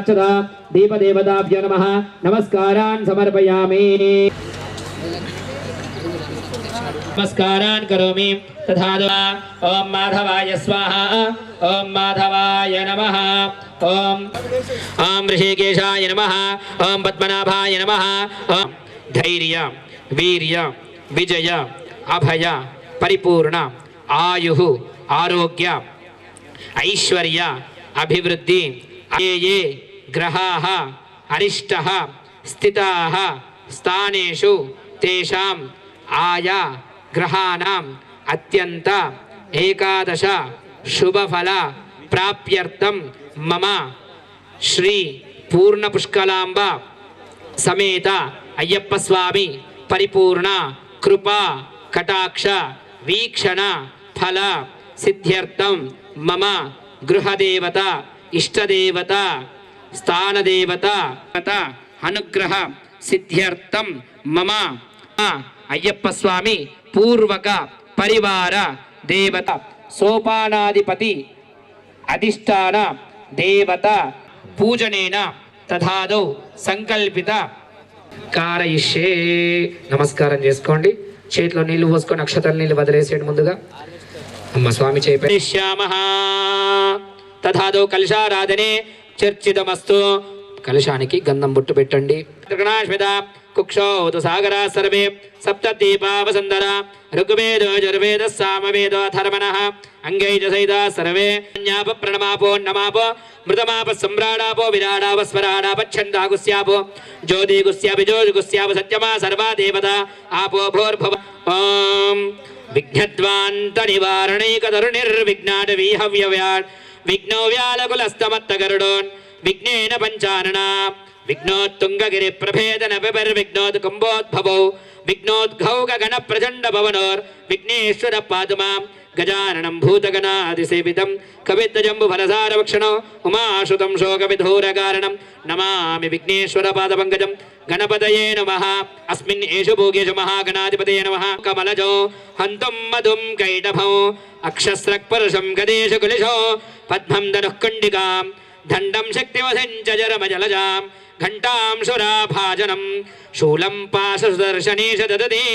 अक्षता दीपदेवताभ्यो नमः नमस्कारान् समर्पयामि नमस्कारान् करोमि तथा ओम माधवाय स्वाहा ओम माधवाय नमः ओम ऋषिकेशाय नमः ओम पद्मनाभाय नमः ओम धैर्य वीर्य विजय अभय परिपूर्ण आयुः आरोग्य ऐश्वर्य अभिवृद्धि ये ग्रहाः अरिष्टः स्थिताः स्थानेषु तेषाम् आया ग्रहाणाम् अत्यंत एकादश शुभफल प्राप्त्यर्थं मम श्री पूर्ण पुष्कलांब समेत अय्यप्प स्वामी परिपूर्ण कृपा कटाक्ष वीक्षण फल सिद्ध्यर्थं मम गृहदेवता इष्टदेवता स्थानदेवता अनुग्रह सिद्ध्यर्थं मम अय्यप्प स्वामी पूर्वक परिवार देवता सोपानाधिपति अधिष्ठान देवता पूजनेन तथादौ संकल्पित कारयिष्ये నమస్కారం చేసుకోండి చేతిలో నీళ్లు పోసుకొని అక్షతల నీళ్లు వదిలేసేయండి ముందుగా అమ్మ స్వామి చేపేశ్యామః తథాదౌ కలశారాధనే చర్చితమస్తు కలశానికి గంధం బొట్టు పెట్టండి త్రిగణాశ్వేత కుక్షౌతు సాగరా సర్వే సప్తదీపా వసంధరా ఋగ్వేదో యజుర్వేద సామవేదో అథర్వణః అంగైజ సైతా సర్వే జ్ఞాప ప్రణమాపో నమాపో మృతమాప సమ్రాడాపో విరాడాప స్వరాడాప ఛందాగుస్యాపో జ్యోతిగుస్యాపి సత్యమా సర్వా దేవతా ఆపో భోర్భవ ఓం విఘ్నద్వాంత నివారణైకతరునిర్విఘ్నాటవీహవ్యవ్యాడ్ విఘ్నో వ్యాలకులస్తమత్తగరుడోన్ విఘ్నేన పంచానన विघ्नोत्तुंगगिरि प्रभेदन विघ्नोत् कुंभोद्भवो विघ्नोद्घौग गण प्रचंड भवनोर विघ्नेश्वर पादुमां गजाननं भूतगणादिसेवितं कवित्तजम्बु फलसारवक्षणो उमाशुतं शोकविधूरकारणं नमामि विघ्नेश्वर पादपङ्कजं गणपतये नमः अस्मिन् एषु भोगेषु महागणाधिपतये नमः कमलजो हन्तुं मधुं कैटभौ अक्षस्रक्परुषं गदेषु कुलिशो पद्मं धनुः कुण्डिकां दंडं शक्तिवशं जरमजलजां घंटां सुराभाजनं शूलं पाशसुदर्शनेश ददति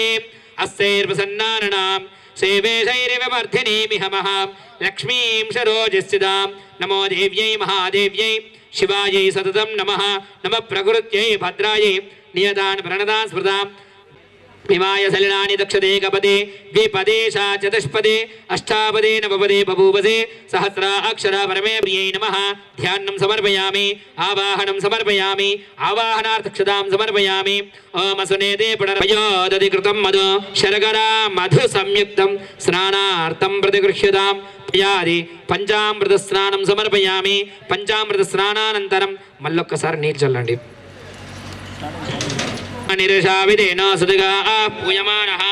अस्यैर्प्रसन्नानां सेवेशैर्विवर्धिनीमिहमः लक्ष्मीं सरोजस्थितां नमो देव्यै महादेव्यै शिवायै सततं नमः नमः प्रकृत्यै भद्रायै नियतान् प्रणतान् स्मृतां हिमाय सलिलानि दक्षते कपदे द्विपदे चतुष्पदे अष्टापदे नवपदे बभूवसे सहस्रा अक्षरा परमे प्रियै नमः ध्यानं समर्पयामि आवाहनं समर्पयामि आवाहनार्थक्षतां समर्पयामि ओम सुनेते पुनर्वयोदधि कृतं मधु शर्करा मधु संयुक्तं स्नानार्थं प्रतिगृह्यतां यादि पंचामृत स्नानं समर्पयामि पंचामृत स्नानानन्तरं मल्लोक्कसारि नीरु चल्लंడి निरशाविदेन सुदिगा पूयमानः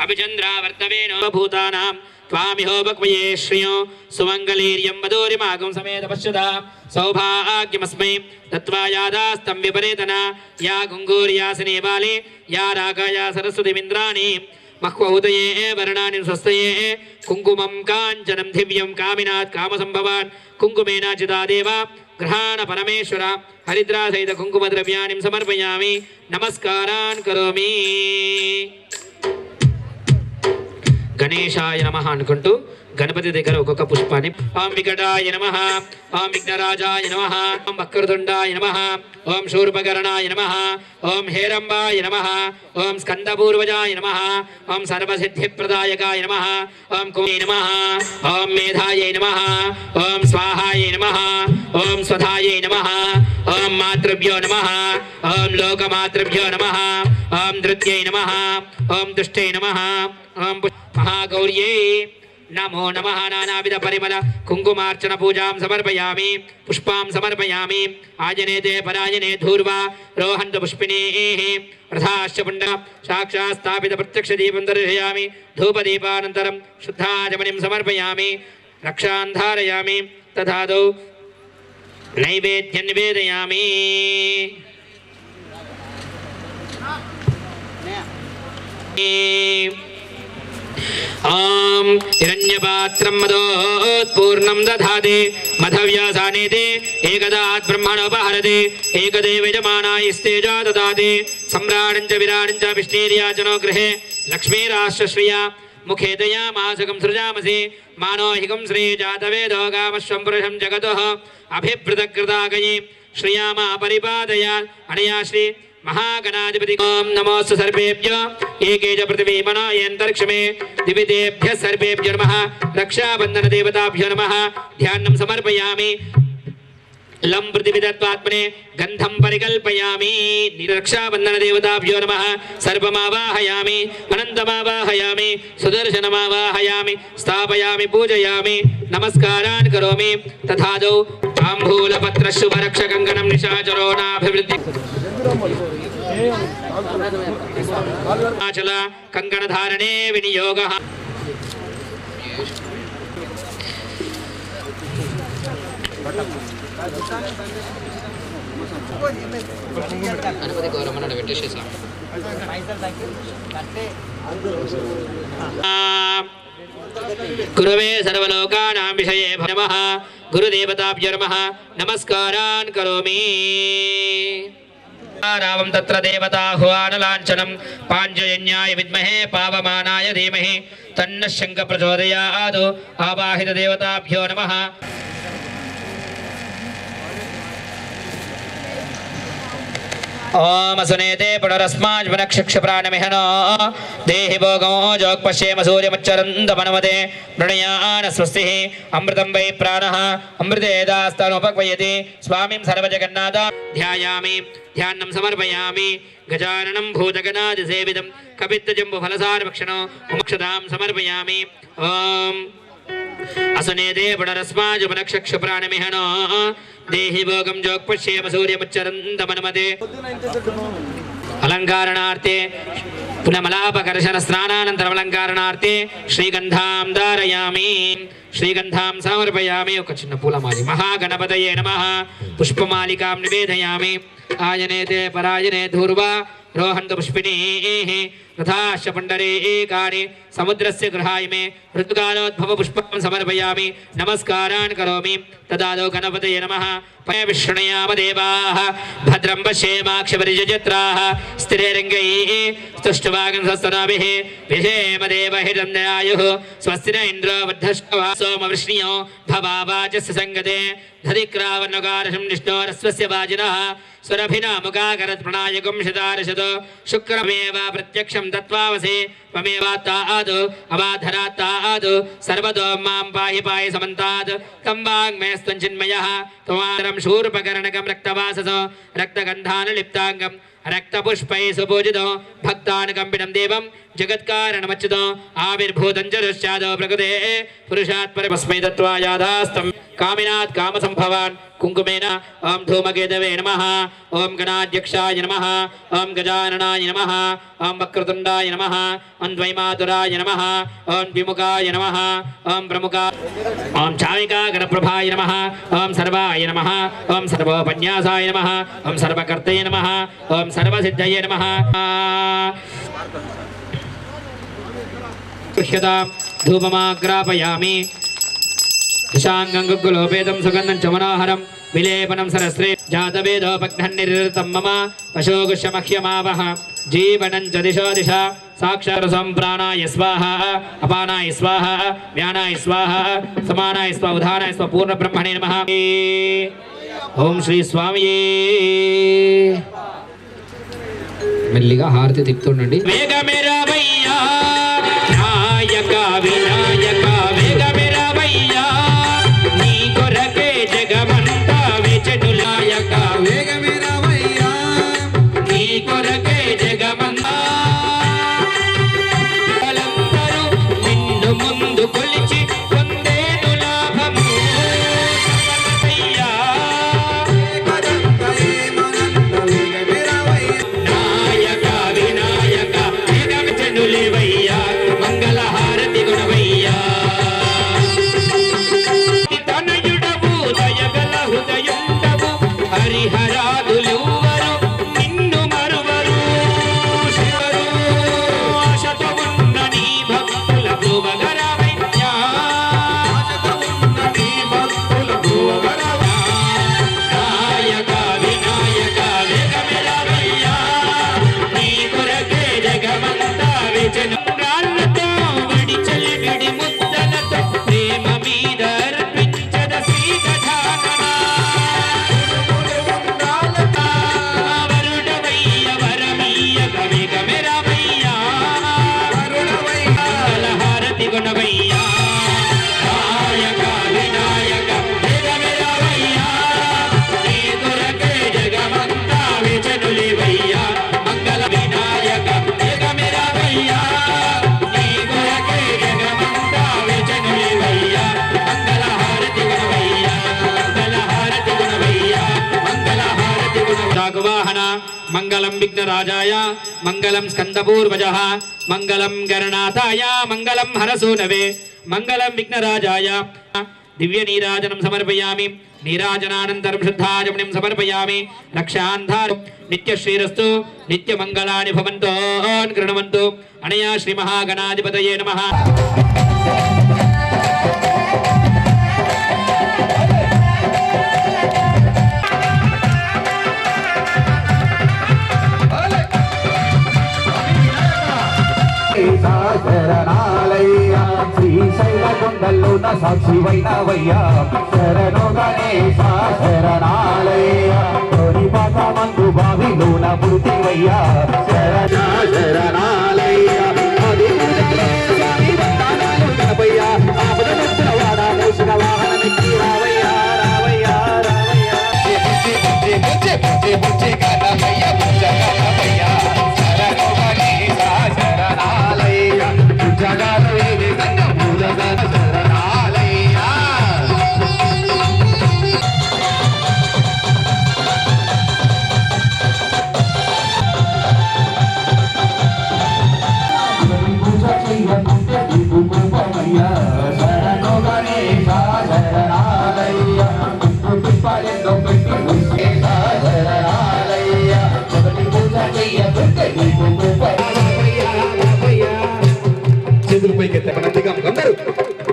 अभिचन्द्रावर्तवेनो भूतानां त्वामिहोपक्वये श्रियो सुमङ्गलीर्यं वधूरिमागं समेत पश्यता सौभाग्यमस्मै दत्त्वा यादास्तं विपरीतना या गुङ्गूर्यासने बाले या रागाया सरस्वतीमिन्द्राणि मह्वहुतये वर्णानि स्वस्तये कुङ्कुमं काञ्चनं दिव्यं कामिनात् कामसम्भवान् कुङ्कुमेनाचिता देव ग्रहाण परमेश्वर हरिद्रा सहित कुंकुम द्रव्याणि समर्पयामि नमस्कारान् करोमि गणेशाय नमः अनुకుంటూ गणपति దగ్గర ఒక్కొక్క పుష్పాన్ని ఓం వికటాయ నమః ఓం విఘ్నరాజాయ నమః ఓం వక్రతుండాయ నమః ఓం శూర్పకర్ణాయ నమః ఓం హేరంబాయ నమః ఓం స్కందపూర్వజాయ నమః ఓం సర్వసిద్ధిప్రదాయకాయ నమః ఓం కుమే నమః ఓం మేధాయై నమః ఓం స్వాహాయ నమః ఓం స్వధాయై నమః ఓం మాతృభ్యో నమః ఓం లోకమాతృభ్యో నమః ఓం ధృత్యై నమః ఓం దుష్టై నమః ఓం महागौर्यै नमो नमः नानाविध परिमल कुंकुमार्चन पूजां समर्पयामि पुष्पां समर्पयामि आजनेते पराजने धूर्वा रोहन्तु पुष्पिणीः रथाश्च पुण्ड साक्षात् स्थापित प्रत्यक्ष दीपं दर्शयामि धूपदीपानन्तरं शुद्धाचमनिं समर्पयामि रक्षां धारयामि तथादौ नैवेद्यं निवेदयामि ॐ हिरण्यपात्रं मदोत्पूर्णं दधाति मधव्यासानेति एकदात् ब्रह्मणोपहरति एकदेव यजमानायस्तेजा ददाति सम्राडं च विराडं च विष्णेर्याचनो गृहे लक्ष्मीराष्ट्रश्रिया मुखे दयामासकं सृजामसि मानोहिकं श्रीजातवेदो गामश्वं पुरुषं जगतः अभिभृतकृतागये श्रियामा परिपादयात् अनया श्री महागणाधिपति ओम नमोस्तु सर्वेभ्यो एके च पृथिवी मनो यन्तरिक्षमे दिवितेभ्यः सर्वेभ्यो नमः रक्षाबन्धन देवताभ्यो नमः ध्यानं समर्पयामि लं पृथिविदत्वात्मने गन्धं परिकल्पयामि रक्षाबन्धन देवताभ्यो नमः सर्वमावाहयामि अनन्तमावाहयामि सुदर्शनमावाहयामि स्थापयामि पूजयामि नमस्कारान् करोमि तथादौ ताम्बूलपत्रशुभरक्षकङ्कणं निशाचरो नाभिवृद्धि आचल कंकणधारणे विनियोगः गुरुवे सर्वलोकानां विषये नमः गुरुदेवताभ्यो नमः नमस्कारान् करोमि रावं तत्र देवताह्वानलाञ्छनं पाञ्चजन्याय विद्महे पावमानाय धीमहि तन्नः शङ्खः प्रचोदयात् आवाहित देवताभ्यो नमः ओम सुनेते पुनरस्माज्वनक्षक्षप्राणमिहनो देहि भोगो जोक्पश्येम सूर्यमुच्चरन्तमनुमते मृणयान स्वस्तिः अमृतं वै प्राणः अमृतेदास्तनुपक्वयति स्वामिं सर्वजगन्नाथ ध्यायामि ध्यानं समर्पयामि गजाननं भूतगणादिसेवितं कपित्तजम्बुफलसारभक्षणो मोक्षदां समर्पयामि ओम असनेते पुनरस्माजुपनक्षक्षप्राणमिहनो देहि भोगं जोक्पश्येम सूर्यमुच्चरन्तमनुमते अलङ्कारणार्थे पुनमलापकर्षण स्नानानन्तरमलङ्कारणार्थे श्रीगन्धां धारयामि श्रीगन्धां समर्पयामि ఒక చిన్న పూలమాలి महागणपतये नमः पुष्पमालिकां निवेदयामि आयनेते परायने धूर्वा रोहन्त पुष्पिणीः रथाश्च पुण्डरीकानि समुद्रस्य गृहाय मे ऋतुकालोद्भव पुष्पं समर्पयामि नमस्कारान् करोमि तदादौ गणपतये नमः पय विष्णुयाम देवाः भद्रं पश्येमाक्षपरिजत्राः स्थिरैरङ्गैः स्तुष्टवागन्धस्तनाभिः विषेम देवहिरन्यायुः स्वस्ति न इन्द्रो वर्धश्वा सोमवृष्ण्यो भवावाचस्य सङ्गते धरिक्रावन्नकारशं निष्णोरस्वस्य वाजिनः स्वरभिनामुखाकरत् प्रणायकं शतारशत शुक्रमेव प्रत्यक्षं दत्त्वावसे त्वमेवात्ताद् अवाधरात्ताद् सर्वतो मां पाहि पाहि समन्तात् तं वाङ्मयस्त्वञ्चिन्मयः त्वमादरं शूर्पकर्णकं रक्तवासस रक्तगन्धानुलिप्ताङ्गं रक्तपुष्पैः सुपूजितो भक्तानुकम्पितं देवं जगत्कारणमच्युतो आविर्भूतं च दुश्चादो प्रकृतेः पुरुषात् परमस्मै दत्त्वा यादास्तं कामिनात् कामसम्भवान् कुङ्कुमेन ओं धूमकेतवे नमः ओं गणाध्यक्षाय नमः ओं गजाननाय नमः ओं वक्रतुण्डाय नमः ओं द्वैमातुराय नमः ओं द्विमुखाय नमः ओं प्रमुखा ओं चाविका गणप्रभाय नमः ओं सर्वाय नमः ओं सर्वोपन्यासाय नमः ओं सर्वकर्तये नमः ओं सर्वसिद्धये नमः धूपमाग्रापयामि दिशांगं गुग्गुलोपेतं सुगन्धं च मनोहरं विलेपनं सरस्रे जातवेदोपघ्नन्निरृतं मम पशोगुष्यमह्यमावः जीवनं च दिशो दिशा साक्षारसं प्राणाय स्वाहा अपानाय स्वाहा व्यानाय स्वाहा समानाय स्वाहा उदानाय स्वाहा पूर्णब्रह्मणे नमः ओम श्री स्वामिये మెల్లిగా హారతి తిప్పుతుండండి వేగమెరవయ్యా నాయక వినాయక వేగమెరవయ్యా నీ కొరకే జగమంతా వేచెనులాయక వేగమెరవయ్యా నీ కొరకే జగమంతా వాళ్ళందరూ నిన్ను ముందు కొలిచి పొందేను లాభము మంగళహారతి గుణవయ్యా తనయుడవు దయగల హృదయుండవు హరిహరాదులెవ్వరు నిన్ను మరువరు శివరు ఆశతో ఉన్న నీ భక్తుల वाकुवाहन मंगलम विघ्नराजाय मंगलम स्कंदपूर्वजः मंगलम गणनाथाय मंगलम हरसूनवे मंगलम विघ्नराजाय दिव्य नीराजनं समर्पयामि नीराजनानन्तरं शुद्धाचमनं समर्पयामि रक्षान्धार नित्यश्रीरस्तु नित्यमङ्गलानि भवन्तु कृण्वन्तु अनया श्रीमहागणाधिपतये नमः। శ్రీశైలకొండల్లోన సాక్షివైనవయ్యా శరణు గణేశ శరణాలయ్యా తొలిపాట మందు బావిలోన మృతివయ్యా శరణాలయ్యా స్వామి వందనాలు గణపయ్యా ఆపదముక్తుల వాడ మోసిన వాహనమెక్కి రావయ్యా రావయ్యా రావయ్యా గణపయ్య గణపయ్యా శరణు గణేశ శరణాలయ్యా జగాలు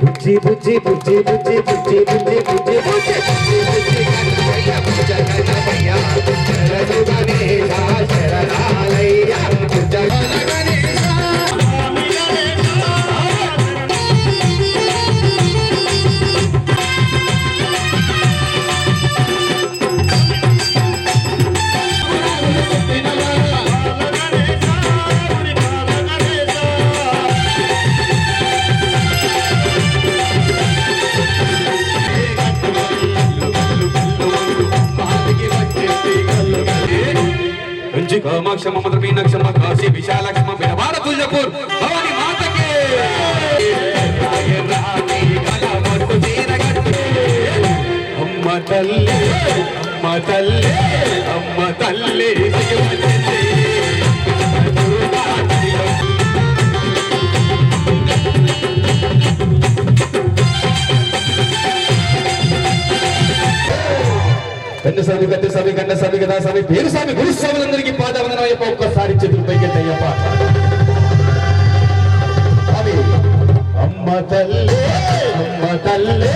బుజ్జి బుజ్జి బుజ్జి బుజ్జి బుజ్జి బుజ్జి బుజ్జి కామాక్ష మమత మీనాక్షమ కాశీ విశాలక్షమ విడవాడ తుల్జపూర్ భవాని మాతకి అమ్మ తల్లి అమ్మ తల్లి అమ్మ తల్లి కన్నస్వామి కన్నస్వామి కన్నస్వామి కథాస్వామి పేరుస్వామి గురుస్వాములందరికీ పాదవందనం అయ్యప్ప ఒక్కసారి చేతులు పైకెత్తి అయ్యప్ప స్వామి అమ్మ తల్లి అమ్మ తల్లి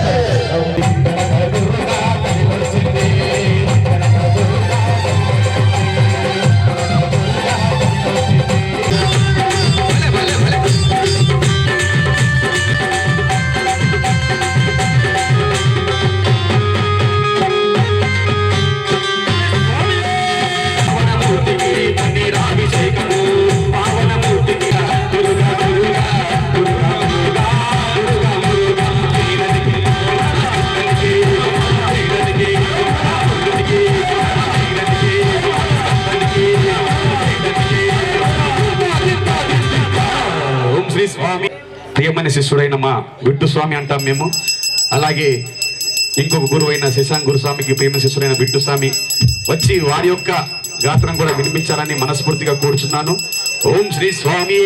ప్రియమైన శిష్యుడైన మా బిడ్డు స్వామి అంటాం మేము. అలాగే ఇంకొక గురువు అయిన శశాంక్ గురుస్వామికి ప్రియమైన శిష్యుడైన బిడ్డు స్వామి వచ్చి వారి యొక్క గాత్రం కూడా వినిపించాలని మనస్ఫూర్తిగా కోరుచున్నాను. ఓం శ్రీ స్వామి.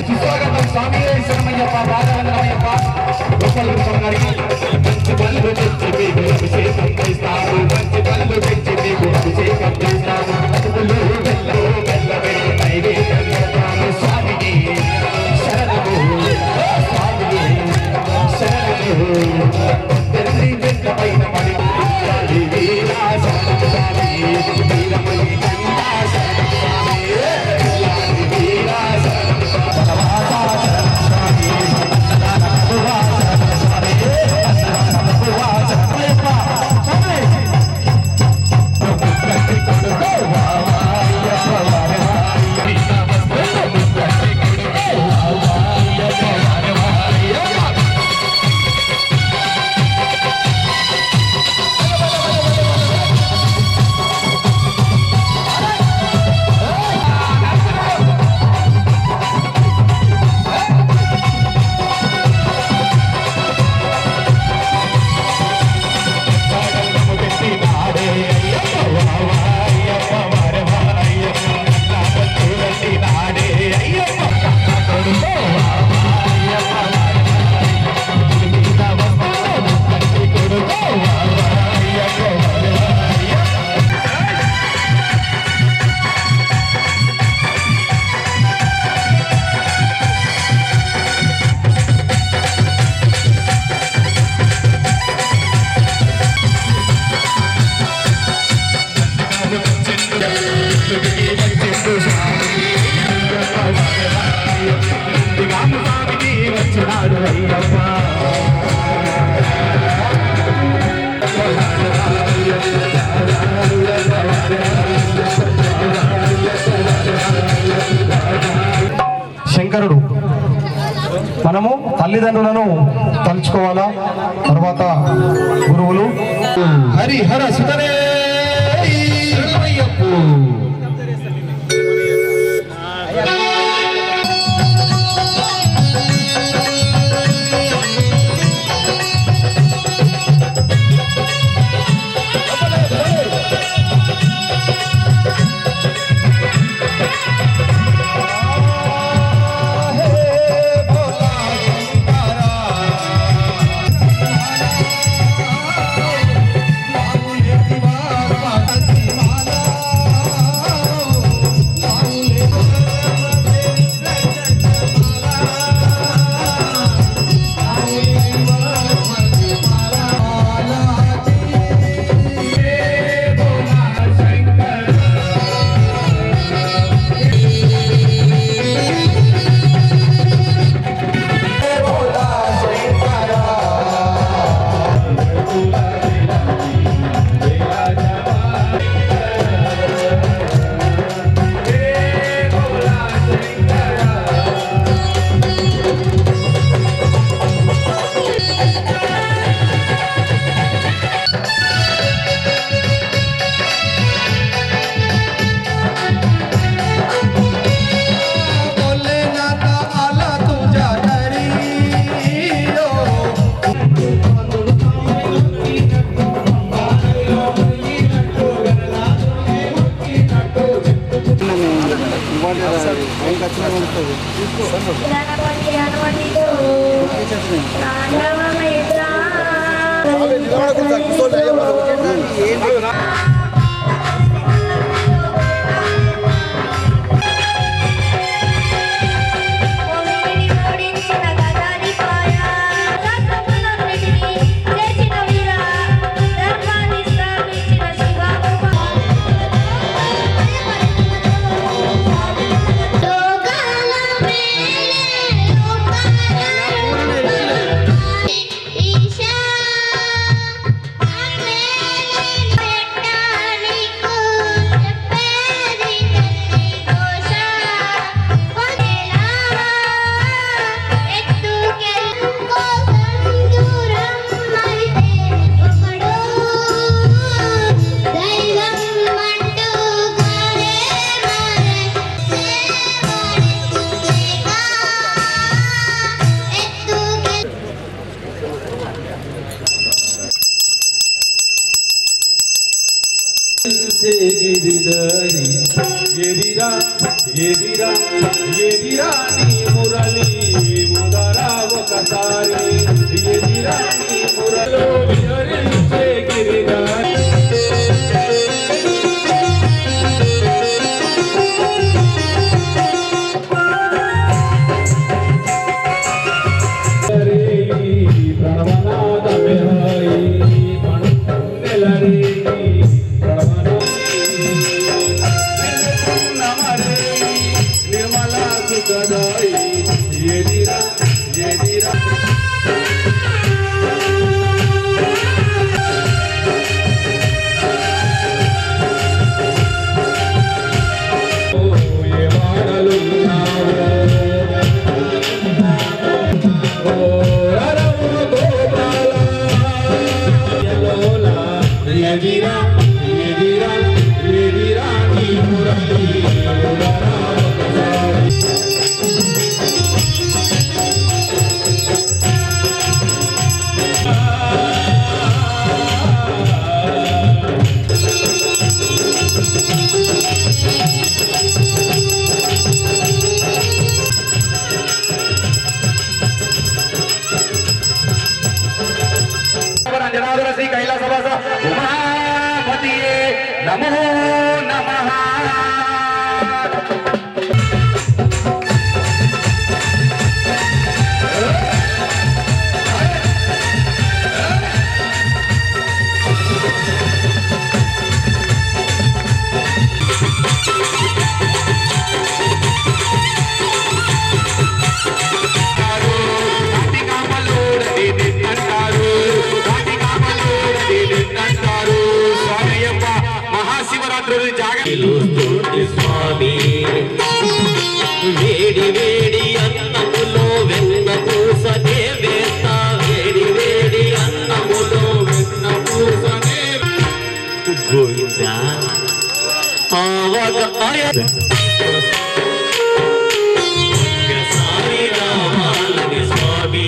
సుస్వాగతం స్వామి శరణమయ్యప్ప బాలరంగమయ్యప్ప గోపాలకృష్ణ గారికి మంచి పనులు తెచ్చి మీకు అభిషేకం చేస్తాము మంచి పనులు తెచ్చి మీకు అభిషేకం చేస్తాము అటుకులు బెల్లమే నైవేద్యం చేస్తాము స్వామికి శరణము స్వామికి శరణము తెల్లి వెంకపైన పడి వీరా శరణం స్వామి వీరమణి కంఠా శరణం స్వామి వీరా శరణం శంకరుడు మనము తల్లిదండ్రులను తలుచుకోవాలా. తర్వాత గురువులు హరిహర సుతనే శరణమయ్యప్ప. గిరిదారి ఎదిరా ఎదిరా ఎదిరా నీ మురళి ఒకసారి ఎదిరాని మురలో విహరించే గిరిరాని శ్రీ కైలాసవాస ఉమాపతియే నమో నమః. స్వామి వేడి వేడి అన్నములో వెన్న పూస దేవేస్తా వేడి వేడి అన్నములో వెన్న పూస గోవింద సారి రామాలని స్వామి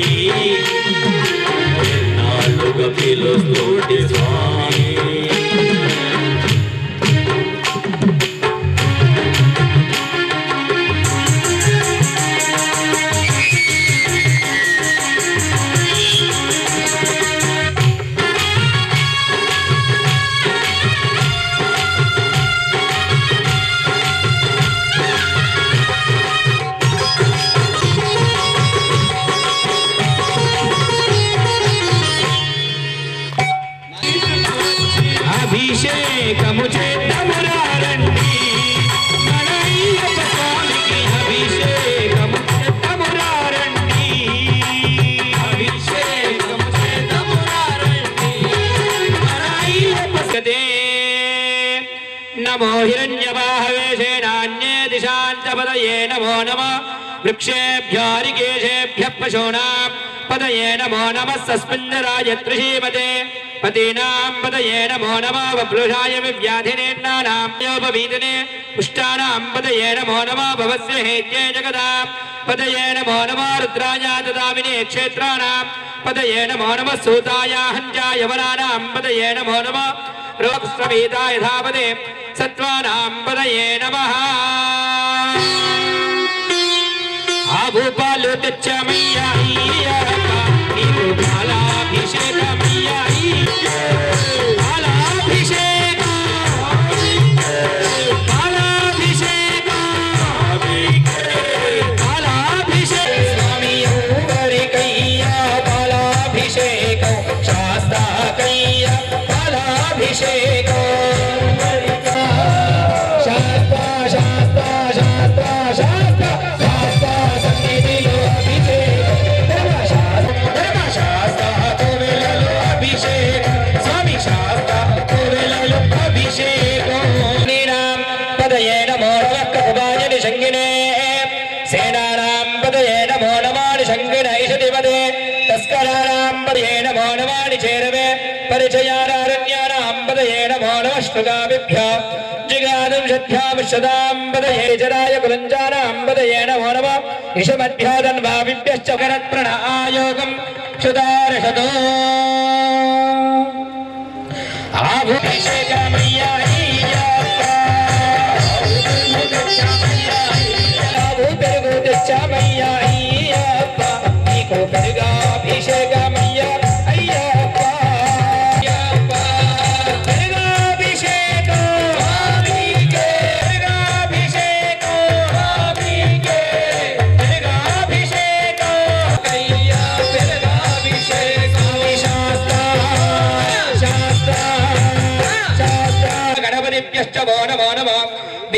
ఎన్నాళ్ళుగా పిలుస్తోటి స్వామి అభిషేకము చేద్దామురారండి మన అయ్యప్ప స్వామికి అభిషేకము చేద్దామురారండి అభిషేకము చేద్దామురారండి మన అయ్యప్ప స్వామికి నమో హిరణ్యవాహవే సేనాన్యే దిశాంతపదయే నమో నమః వృక్షేభ్యో రికేశేభ్యః పశూనాం పదయే నమో నమః సస్మిందరాయ త్రిశీమతే పతీనాం పదయే నమో నమః వప్లుషాయ వివ్యాధినేన్నానాం యోపవీతనే పుష్టానాం పదయే నమో నమః భవస్య హేత్యే జగదాం పదయే నమో నమః రుద్రాయ దదామినే క్షేత్రాణాం పదయే నమో నమః సూతాయ హంజాయ వనానాం పదయే నమో నమః రోగస్వమీతాయ ధాపదే సత్వానాం పదయే నమః ఆభూపాలు తెచ్చమయ్యా నీకు బాలాభిషేకమయ్యా బాలాభిషేకం బాలాభిషేకం బాలాభిషేకం స్వామి ఎవరికయ్యా బాలాభిషేకం శాస్త్రాకయ్యా బాలాభిషేకం శాస్త్ర శాస్త్ర శాస్త్ర శాస్త్ర శాస్త్ర సన్నిధిలో అభిషేకం ధర్మశాస్త్ర కోవెలలో అభిషేకం స్వామి శాస్త్ర కోవెలలో అభిషేకం పదయే నమో నమః కృపాయ నిషంగినే సేనానాం పదయే నమో నమః నిషంగినైషధిపదే తస్కరాణాం పదయే నమో నమః నిచేరవే పరిచయారణ్యానాం పదయే నమో నమః శృగాభిభ్యో జిగాదం షద్భ్యాముషదాం పదయే జరాయ కులంజానాం పదయే నమో నమః ఇషమధ్యాదన్వావిభ్యశ్చ కరత్ప్రణ ఆయోగం క్షుదారషదో ఆభూభిషేకమయ్యా పెరుగు తెచ్చామయ్యా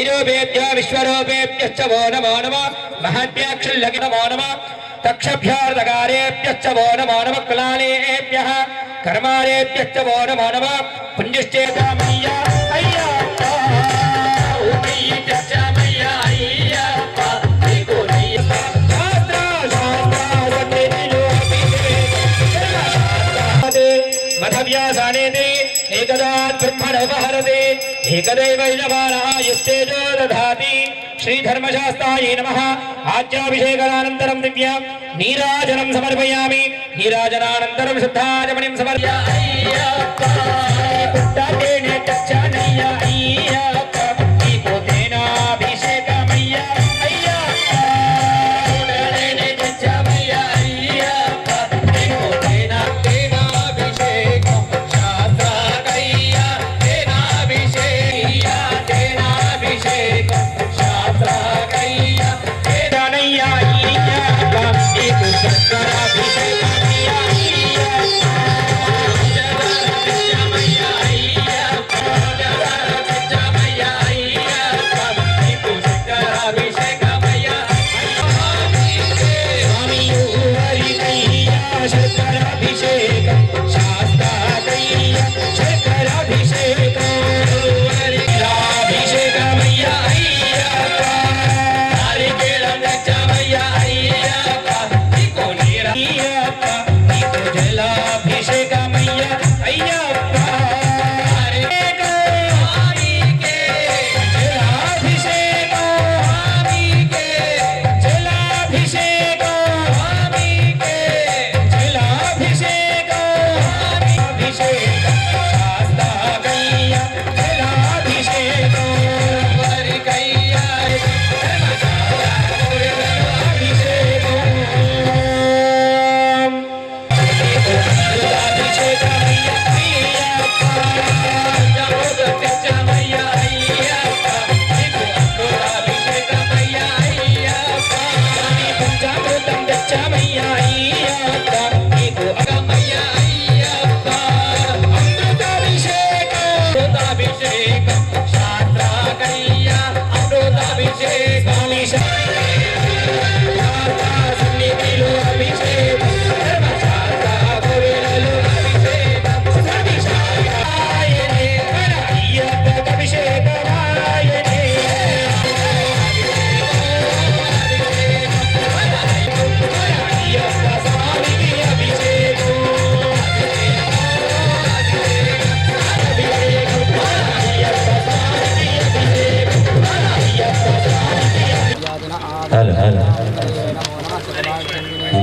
वैरूपेभ्यो विश्वरूपेभ्यश्च वो नमो नमः महद्भ्याक्षुल्लकि नमो नमः तक्षभ्योर्दकारेभ्यश्च वो नमो नमः कुलालेभ्यः कर्मारेभ्यश्च वो नमो नमः पुण्यश्चेता मय्या अय्यप्पा उमय्यश्च मय्या अय्यप्पा नीको नय्यप्पा शास्त्रा शास्त्रा सन्निधिलोपिते मधव्यासानेति एकदात् ब्रह्मणोपहरति एकदैवैलमानः यस्तेजो दधाति श्रीधर्मशास्त्रायै नमः आज्याभिषेकानन्तरं दिव्यां नीराजनं समर्पयामि नीराजनानन्तरं शुद्धाचमणिं समर्पयामि अय्यप्पा पुट्टतेने तच्चनय्या अय्यप्पा नीको तेनाभिषेकमय्या अय्यप्पा पुट्टतेने तच्चमय्या अय्यप्पा नीको तेनाभिषेकं शास्त्रकय्या तेनाभिषेकय्या तेनाभिषेकं शास्त्रकय्या तेनानय्या अय्यप्पा नीको शंकराभिषेकमय्या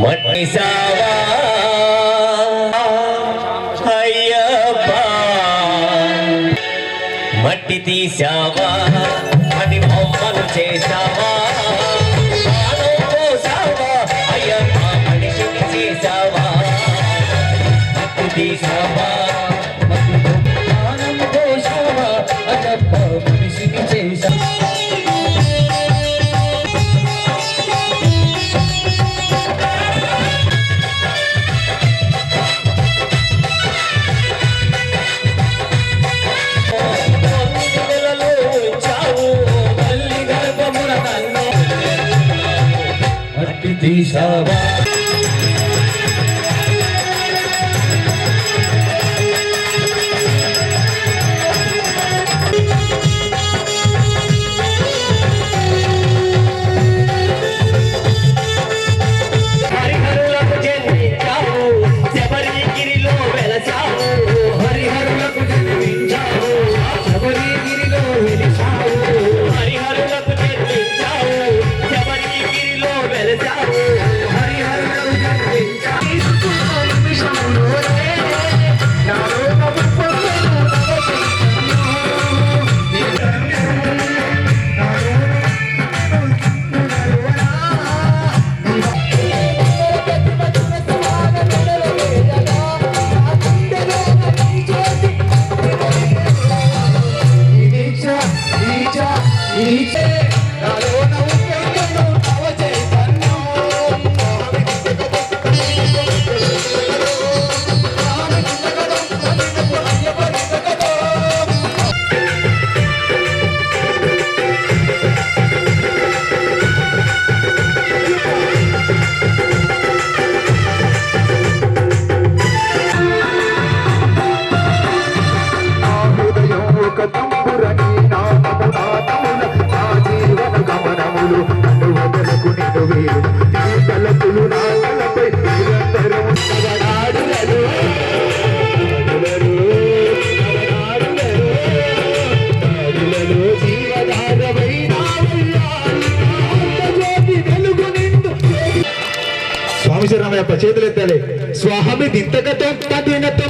మట్టి సావా అయ్యప్పా మట్టి తీసావా మట్టి బొమ్మలు చేసావా ప్రాణం పోసావా అయ్యప్ప మనిషిని చేసావా మట్టి తీసావా ప్రాణం పోసావా అయ్యప్ప మనిషిని చేసావా తీసావా హరిహరులకు జన్మించావు శబరిగిరిలో వెలసావు హరిహరులకు జన్మించావు శబరిగిరిలో వెలిసావు హరిహరులకు జన్మించావు శబరిగిరిలో వెలసావు హరిహరులకు జన్మించావు తలపులు నా తలపై నిరంతరం నవనాడులలో స్వామి శరణమయ్యప్ప చేతులు ఎత్తాలి. స్వామి దిత్తకతో తదినతో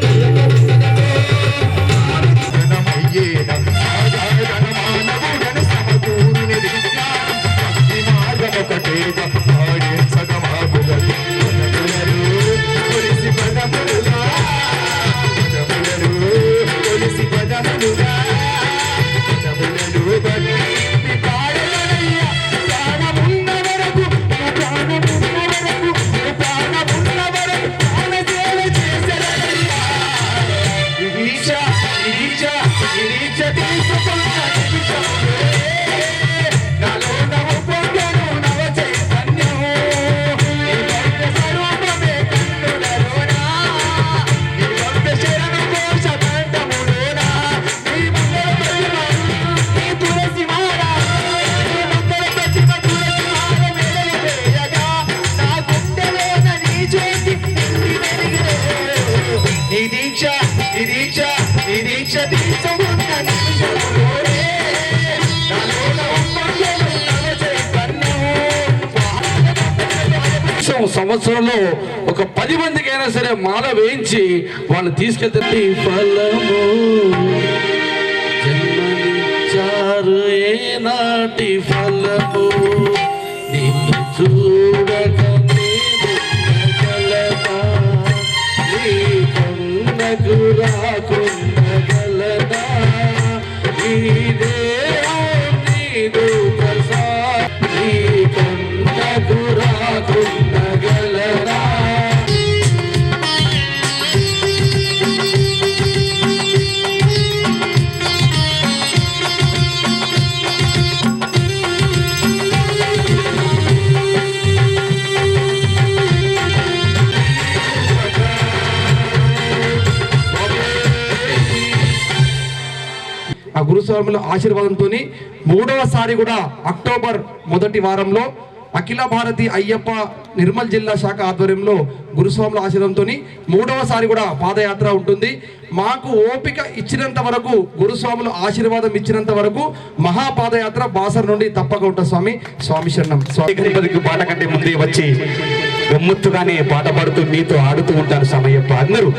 సంవత్సరంలో ఒక 10 మందికైనా సరే మాల వేయించి వాళ్ళు తీసుకెళ్తే ఫలము జన్మనిచ్చారు ఏనాటి ఫలము నిన్ను చూడక నేను గలనా నీ కన్నకు రాకుండగలనా ఈ దేహం నీదు కసా నీ కన్నకు రాకుండగలనా. ఆ గురుస్వాముల ఆశీర్వాదంతో 3వసారి కూడా అక్టోబర్ మొదటి వారంలో అఖిల భారతీయ అయ్యప్ప నిర్మల్ జిల్లా శాఖ ఆధ్వర్యంలో గురుస్వాముల ఆశీర్వాదంతో 3వసారి కూడా పాదయాత్ర ఉంటుంది. మాకు ఓపిక ఇచ్చినంత వరకు, గురుస్వాముల ఆశీర్వాదం ఇచ్చినంత వరకు మహాపాదయాత్ర బాసర్ నుండి తప్పక ఉంటుంది. స్వామి శరణం. గణపతికి పాట కంటే ముందే వచ్చి గమ్మత్తుగానే పాట పాడుతూ మీతో ఆడుతూ ఉంటారు స్వామయ్యప్ప. అందరూ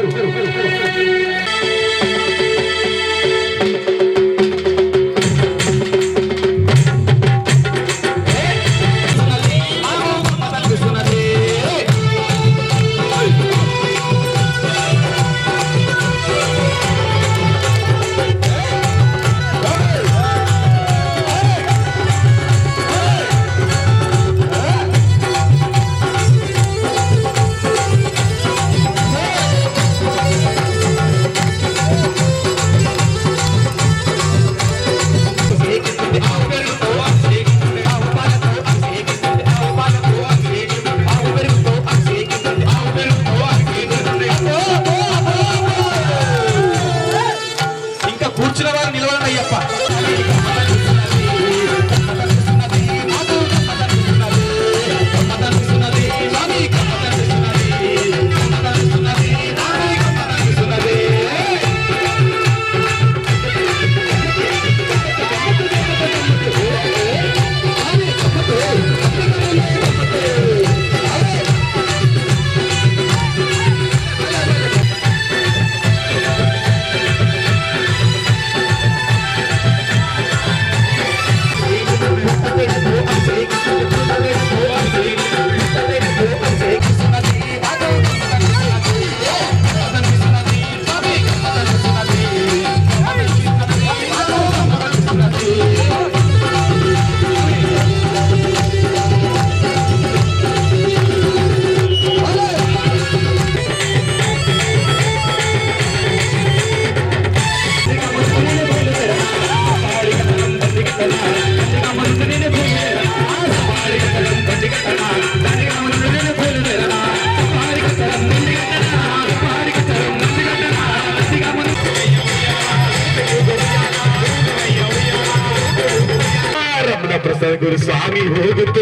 ಪ್ರಸಾದ್ ಗುರು ಸ್ವಾಮಿ ಹೋಗುತ್ತ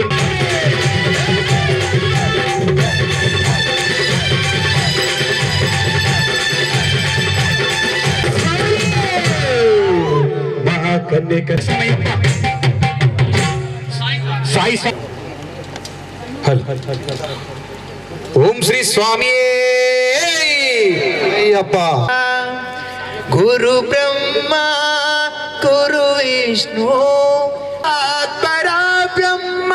సాయి ఓం శ్రీ స్వామి అయ్యప్ప. గురు బ్రహ్మ గురు విష్ణు పరబ్రహ్మ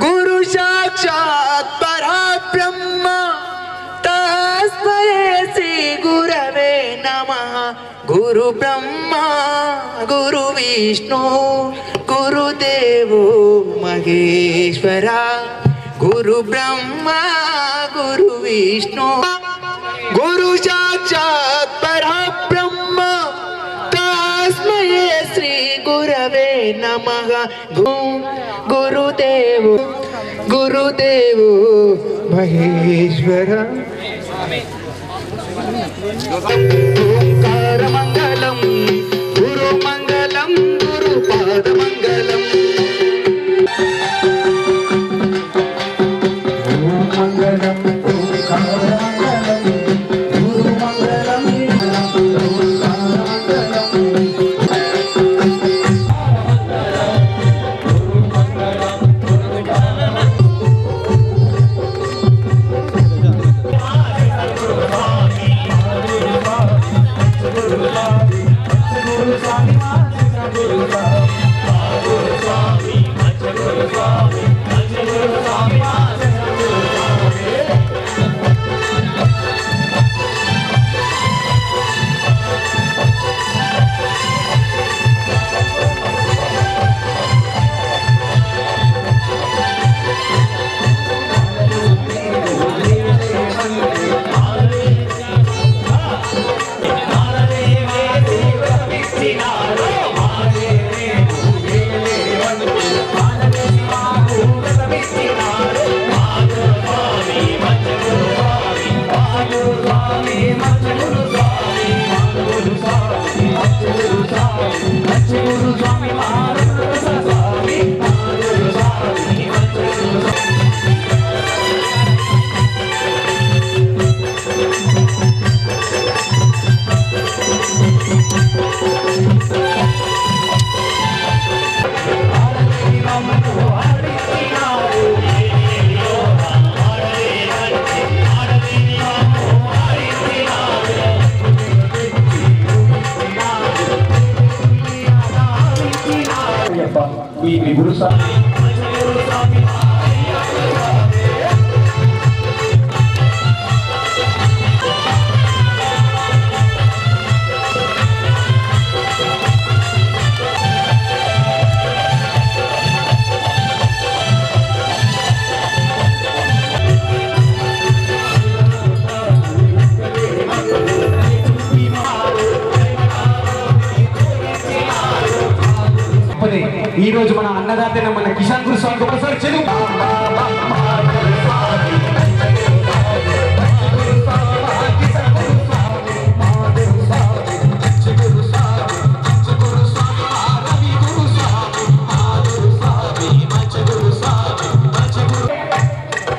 గురు సాక్షాత్ పరబ్రహ్మ తస్మై శ్రీ గురవే నమః. గురు బ్రహ్మ గురు విష్ణు గురుదేవో మహేశ్వర. గురు బ్రహ్మ గురు విష్ణు గురు సాక్షాత్ పరబ్రహ్మ తస్మై శ్రీ గురవే నమః. గురుదేవో గురుదేవో మహేశ్వర. ఓంకార మంగళం గురు మంగళం గురు పాద మంగళం. ఈ రోజు మన అన్నదాతైన మన కిషాన్ గురుస్వామికి ఒకసారి చెరువు.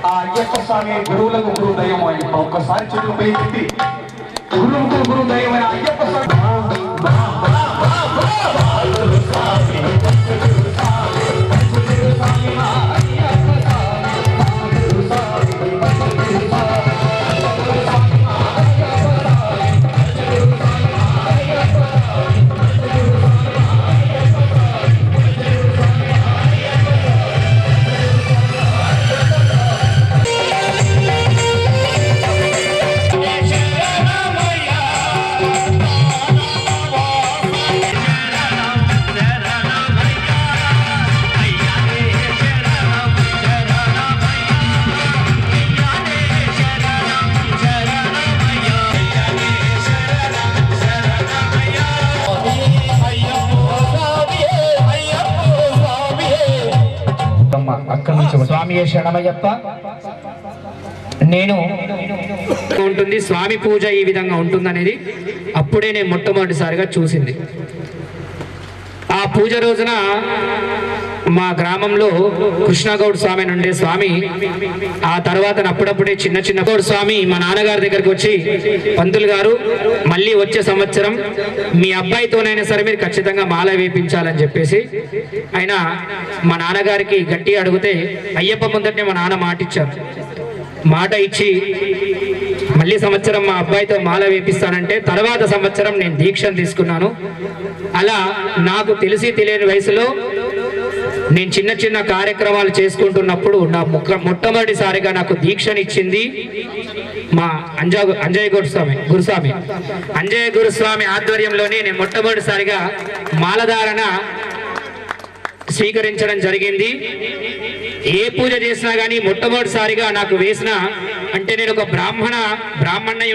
ఆ అయ్యప్ప స్వామి గురువులకు గురువు దైవం అయ్యప్ప. ఒక్కసారి చెరువు పై తిప్పి గురువుకు గురువు దైవం అయ్యప్ప స్వామి. స్వామి శరణమయ్యప్ప. నేను ఉంటుంది స్వామి పూజ ఈ విధంగా ఉంటుందనేది అప్పుడే నేను మొట్టమొదటిసారిగా చూసింది. ఆ పూజ రోజున మా గ్రామంలో కృష్ణగౌడ్ స్వామి నుండే స్వామి, ఆ తర్వాత అప్పుడప్పుడే చిన్న చిన్న గౌడ్ స్వామి మా నాన్నగారి దగ్గరికి వచ్చి, పంతులు గారు మళ్ళీ వచ్చే సంవత్సరం మీ అబ్బాయితోనైనా సరే మీరు ఖచ్చితంగా మాల వేయించాలని చెప్పేసి ఆయన మా నాన్నగారికి గట్టిగా అడిగితే అయ్యప్ప ముందటనే మా నాన్న మాట ఇచ్చారు. మాట ఇచ్చి మళ్ళీ సంవత్సరం మా అబ్బాయితో మాల వేపిస్తానంటే తర్వాత సంవత్సరం నేను దీక్షను తీసుకున్నాను. అలా నాకు తెలిసి తెలియని వయసులో నేను చిన్న చిన్న కార్యక్రమాలు చేసుకుంటున్నప్పుడు నా మొట్టమొదటిసారిగా నాకు దీక్షనిచ్చింది మా అంజయ్య గురుస్వామి అంజయ్య గురుస్వామి ఆధ్వర్యంలోనే నేను మొట్టమొదటిసారిగా మాలధారణ స్వీకరించడం జరిగింది. ఏ పూజ చేసినా కానీ మొట్టమొదటిసారిగా నాకు వేసిన అంటే నేను ఒక బ్రాహ్మణ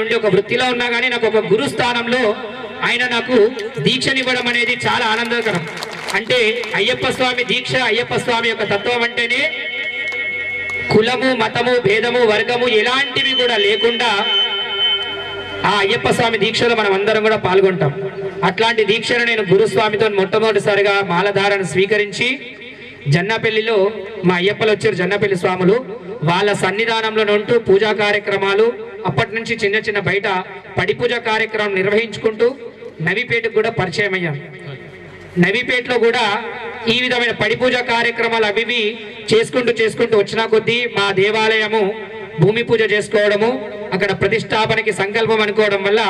ఉండి ఒక వృత్తిలో ఉన్నా కానీ నాకు ఒక గురు స్థానంలో ఆయన నాకు దీక్షనివ్వడం అనేది చాలా ఆనందకరం. అంటే అయ్యప్ప స్వామి దీక్ష, అయ్యప్ప స్వామి యొక్క తత్వం అంటేనే కులము, మతము, భేదము, వర్గము ఎలాంటివి కూడా లేకుండా ఆ అయ్యప్ప స్వామి దీక్షలో మనం అందరం కూడా పాల్గొంటాం. అట్లాంటి దీక్షను నేను గురుస్వామితో మొట్టమొదటిసారిగా మాలధారణ స్వీకరించి జన్నపల్లిలో మా అయ్యప్పలు వచ్చారు, జన్నపల్లి స్వాములు, వాళ్ళ సన్నిధానంలో ఉంటూ పూజా కార్యక్రమాలు అప్పటి నుంచి చిన్న చిన్న బయట పడి పూజ కార్యక్రమం నిర్వహించుకుంటూ నవీపేటకు కూడా పరిచయం అయ్యాం. నవీపేటలో కూడా ఈ విధమైన పడి పూజ కార్యక్రమాలు అవి చేసుకుంటూ వచ్చిన కొద్దీ మా దేవాలయము భూమి పూజ చేసుకోవడము, అక్కడ ప్రతిష్టాపనకి సంకల్పం అనుకోవడం వల్ల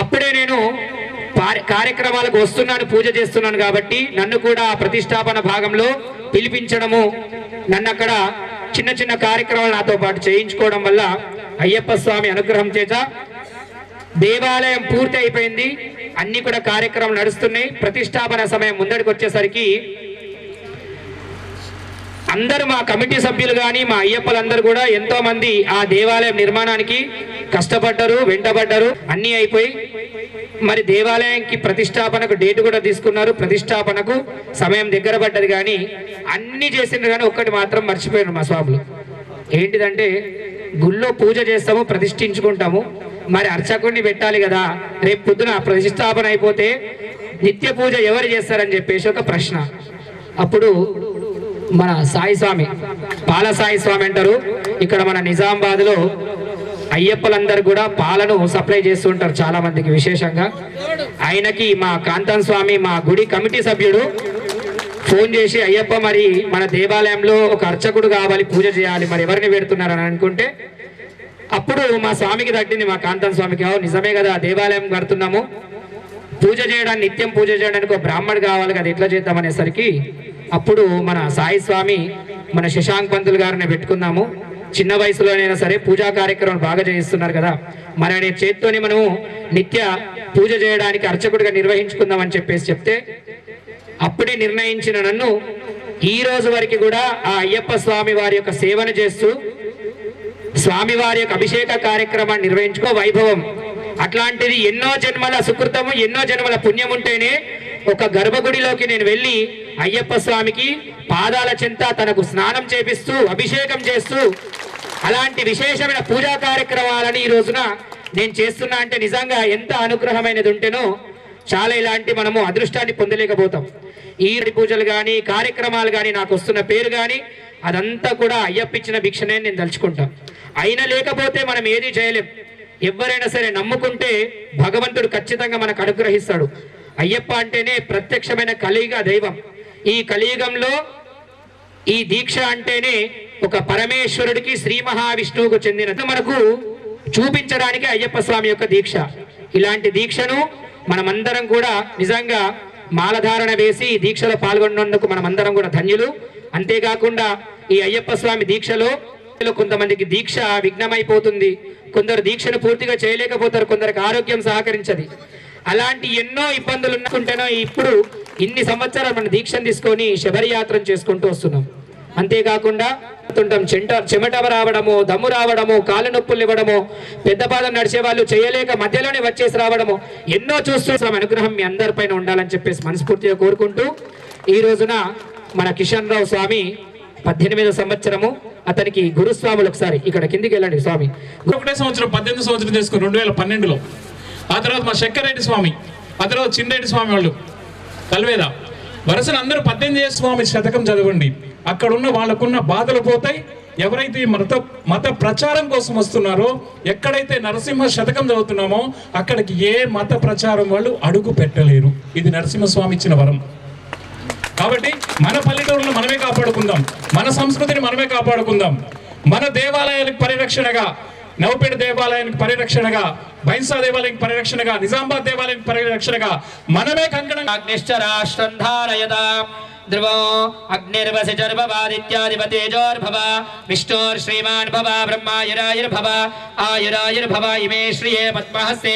అప్పుడే నేను కార్యక్రమాలకు వస్తున్నాను, పూజ చేస్తున్నాను కాబట్టి నన్ను కూడా ప్రతిష్టాపన భాగంలో పిలిపించడము, నన్ను అక్కడ చిన్న చిన్న కార్యక్రమాలు నాతో పాటు చేయించుకోవడం వల్ల అయ్యప్ప స్వామి అనుగ్రహం చేత దేవాలయం పూర్తి అయిపోయింది. అన్ని కూడా కార్యక్రమాలు నడుస్తున్నాయి. ప్రతిష్టాపన సమయం ముందడికి వచ్చేసరికి అందరూ మా కమిటీ సభ్యులు కానీ మా అయ్యప్పలందరూ కూడా ఎంతో మంది ఆ దేవాలయం నిర్మాణానికి కష్టపడ్డారు, వెంటబడ్డారు. అన్నీ అయిపోయి మరి దేవాలయానికి ప్రతిష్టాపనకు డేట్ కూడా తీసుకున్నారు. ప్రతిష్టాపనకు సమయం దగ్గర పడ్డది కానీ అన్ని చేసిండ్రు కానీ ఒక్కటి మాత్రం మర్చిపోయారు మా స్వాములు. ఏంటిదంటే గుళ్ళో పూజ చేస్తాము, ప్రతిష్ఠించుకుంటాము, మరి అర్చకుడిని పెట్టాలి కదా, రేపు పొద్దున ప్రతిష్టాపన అయిపోతే నిత్య పూజ ఎవరు చేస్తారని చెప్పేసి ఒక ప్రశ్న. అప్పుడు మన సాయి స్వామి, పాల సాయి స్వామి అంటారు, ఇక్కడ మన నిజామాబాద్లో అయ్యప్పలందరూ కూడా పాలను సప్లై చేస్తుంటారు చాలా మందికి. విశేషంగా ఆయనకి మా కాంతన్ స్వామి మా గుడి కమిటీ సభ్యుడు ఫోన్ చేసి, అయ్యప్ప మరి మన దేవాలయంలో ఒక అర్చకుడు కావాలి, పూజ చేయాలి, మరి ఎవరిని పెడుతున్నారని అనుకుంటే అప్పుడు మా స్వామికి తట్టింది, మా కాంతన్ స్వామికి, నిజమే కదా దేవాలయం కడుతున్నాము, పూజ చేయడానికి నిత్యం పూజ చేయడానికి ఒక బ్రాహ్మణుడు కావాలి కదా, ఎట్లా చేద్దామనేసరికి అప్పుడు మన సాయి స్వామి మన శశాంక్ పంతులు గారిని పెట్టుకున్నాము. చిన్న వయసులోనైనా సరే పూజా కార్యక్రమం బాగా చేయిస్తున్నారు కదా, మరి ఆయన చేత్తోని మనము నిత్య పూజ చేయడానికి అర్చకుడిగా నిర్వహించుకుందామని చెప్పేసి చెప్తే అప్పుడే నిర్ణయించిన నన్ను ఈ రోజు వరకు కూడా ఆ అయ్యప్ప స్వామి వారి యొక్క సేవను చేస్తూ స్వామివారి యొక్క అభిషేక కార్యక్రమాన్ని నిర్వహించుకో వైభవం. అట్లాంటిది ఎన్నో జన్మల సుకృతము, ఎన్నో జన్మల పుణ్యం ఉంటేనే ఒక గర్భగుడిలోకి నేను వెళ్ళి అయ్యప్ప స్వామికి పాదాల చెంత తనకు స్నానం చేపిస్తూ అభిషేకం చేస్తూ అలాంటి విశేషమైన పూజా కార్యక్రమాలని ఈ రోజున నేను చేస్తున్నా అంటే నిజంగా ఎంత అనుగ్రహమైనది ఉంటేనో చాలా ఇలాంటి మనము అదృష్టాన్ని పొందలేకపోతాం. ఈ పూజలు కానీ కార్యక్రమాలు కానీ నాకు వస్తున్న పేరు కానీ అదంతా కూడా అయ్యప్ప ఇచ్చిన భిక్షనే నేను తలుచుకుంటాను. అయినా లేకపోతే మనం ఏది చేయలేం. ఎవరైనా సరే నమ్ముకుంటే భగవంతుడు ఖచ్చితంగా మనకు అనుగ్రహిస్తాడు. అయ్యప్ప అంటేనే ప్రత్యక్షమైన కలియుగ దైవం. ఈ కలియుగంలో ఈ దీక్ష అంటేనే ఒక పరమేశ్వరుడికి శ్రీ మహావిష్ణువుకు చెందిన మనకు చూపించడానికి అయ్యప్ప స్వామి యొక్క దీక్ష. ఇలాంటి దీక్షను మనమందరం కూడా నిజంగా మాలధారణ వేసి దీక్షలో పాల్గొన్నందుకు మనమందరం కూడా ధన్యులు. అంతేకాకుండా ఈ అయ్యప్ప స్వామి దీక్షలో కొంతమందికి దీక్ష విఘ్నమైపోతుంది, కొందరు దీక్షను పూర్తిగా చేయలేకపోతారు, కొందరికి ఆరోగ్యం సహకరించది. అలాంటి ఎన్నో ఇబ్బందులు ఉన్నకుంటేనో ఇప్పుడు ఇన్ని సంవత్సరాలు మన దీక్షను తీసుకొని శబరియాత్రను చేసుకుంటూ వస్తున్నాం. అంతేకాకుండా చెమట రావడము, దమ్ము రావడము, కాళ్ళ నొప్పులు ఇవ్వడము, పెద్ద పాదం నడిచే వాళ్ళు చేయలేక మధ్యలోనే వచ్చేసి రావడము ఎన్నో చూస్తున్నాం. అనుగ్రహం మీ అందరిపైన ఉండాలని చెప్పేసి మనస్ఫూర్తిగా కోరుకుంటూ ఈ రోజున మన కిషన్ రావు స్వామి 18వ సంవత్సరము, అతనికి గురుస్వాములు ఒకసారి ఇక్కడ కిందికి వెళ్ళండి స్వామి. ఒకటే సంవత్సరం 18వ సంవత్సరం చేసుకుని 2012లో. ఆ తర్వాత మా శంకరెడ్డి స్వామి, ఆ తర్వాత చిన్నరెడ్డి స్వామి వాళ్ళు కల్వేద వరుసను అందరూ 18 స్వామి శతకం చదవండి. అక్కడ ఉన్న వాళ్ళకున్న బాధలు పోతాయి. ఎవరైతే ఈ మత ప్రచారం కోసం వస్తున్నారో, ఎక్కడైతే నరసింహ శతకం చదువుతున్నామో అక్కడికి ఏ మత ప్రచారం వాళ్ళు అడుగు పెట్టలేరు. ఇది నరసింహస్వామి ఇచ్చిన వరం. కాబట్టి మన పల్లెటూరులను మనమే కాపాడుకుందాం, మన సంస్కృతిని మనమే కాపాడుకుందాం. మన దేవాలయాలకు పరిరక్షణగా, నవపేట దేవాలయానికి పరిరక్షణగా, బైన్సా దేవాలయానికి పరిరక్షణగా, నిజామాబాద్ దేవాలయానికి పరిరక్షణగా మనమే కంకణం. ధ్రువో అగ్నిర్వసిచర్భవాదిత్యాధిపతేజోర్భవ విష్ణోర్శ్రీమాన్ భవ బ్రహ్మాయురాయుర్భవ ఆయురాయుర్భవ ఇమే శ్రిये పద్మహస్తే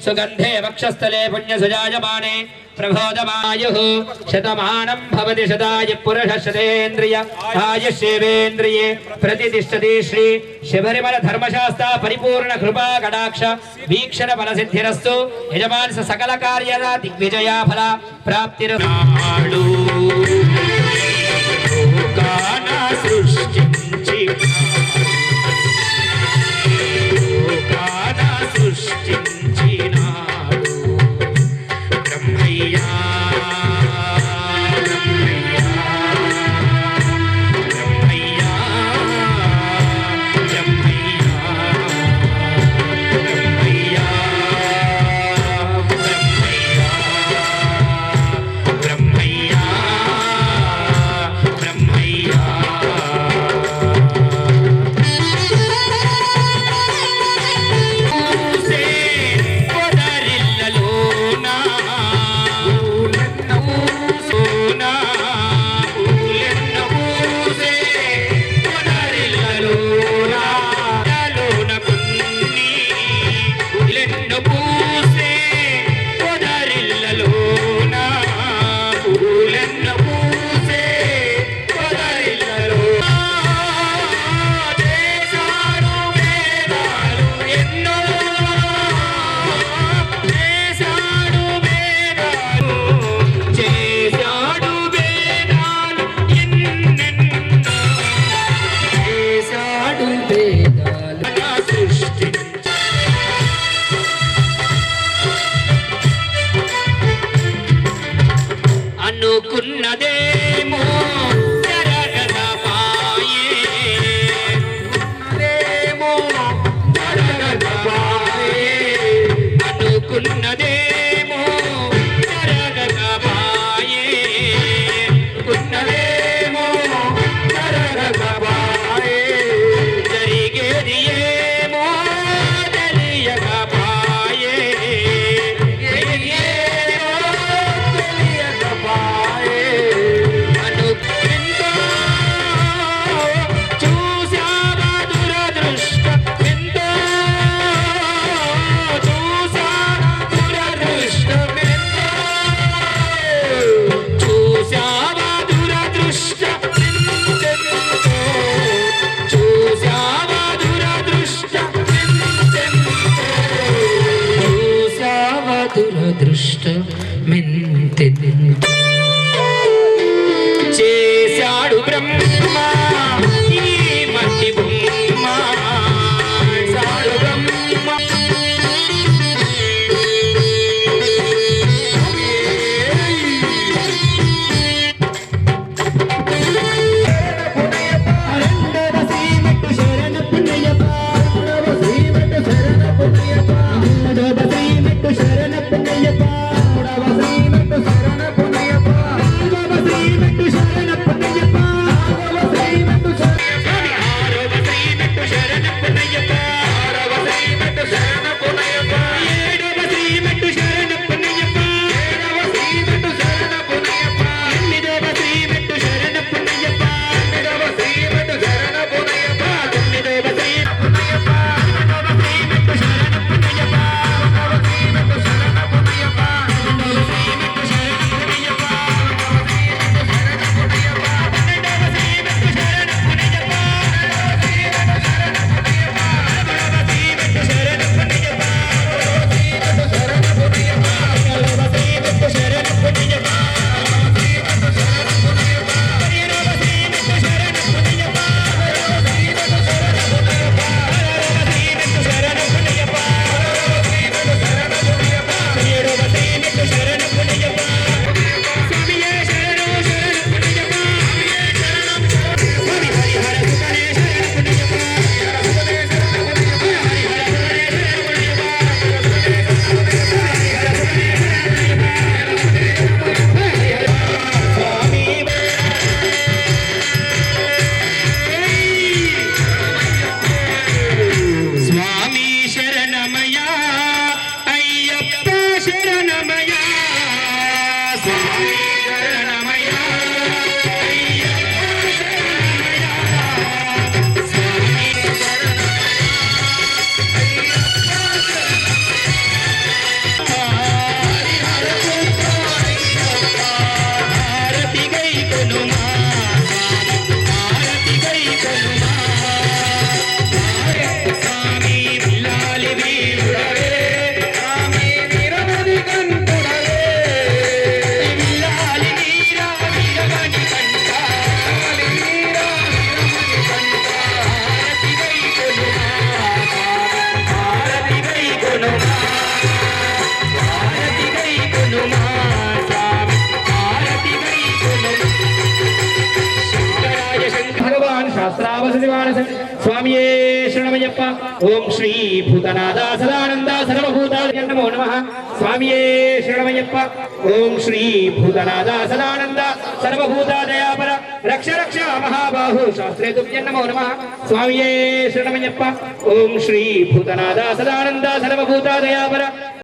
సుగంధే వక్షస్థలే పుణ్యసుజాయమానే ప్రబోధమాయుః శతమానం భవతి శతాయు పురుష శతేంద్రియ ఆయుష్యేవేంద్రియే ప్రతిష్ఠతి శ్రీ శబరిమల ధర్మశాస్త్ర పరిపూర్ణ కృపా కటాక్ష వీక్షణ ఫల సిద్ధిరస్తు. యజమానస సకల కార్యద దిగ్విజయా ఫల ప్రాప్తిర్నాడు. లోకాన సృష్టించి సృష్టించినాడు బ్రహ్మయ్యా బ్రహ్మయ్యా బ్రహ్మయ్యా బ్రహ్మయ్యా బ్రహ్మయ్యా బ్రహ్మయ్యా అనుకున్నదేమో జరగదపాయే, అనుకున్నదేమో జరగదపాయే, అనుకున్నదేమో జరగదపాయే, జరిగేది ఏమో తెలియకపాయే, చేశాడు బ్రహ్మ ఈ మట్టి బొమ్మ, చేశాడు బ్రహ్మ శరణ స్వామియే శరణమయ్యప్ప. ఓం శ్రీ భూతనాథ సదానంద సర్వభూతాయ నమో నమః. స్వామియే శరణమయ్యప్ప. ఓం శ్రీ భూతనాథ సదానంద సర్వభూతాదయాపర రక్ష రక్ష మహాబాహు శాస్త్రే తుభ్యం నమో నమః. స్వామియే శరణమయ్యప్ప. ఓం శ్రీ భూతనాథ సదానంద సర్వభూతాదయాపర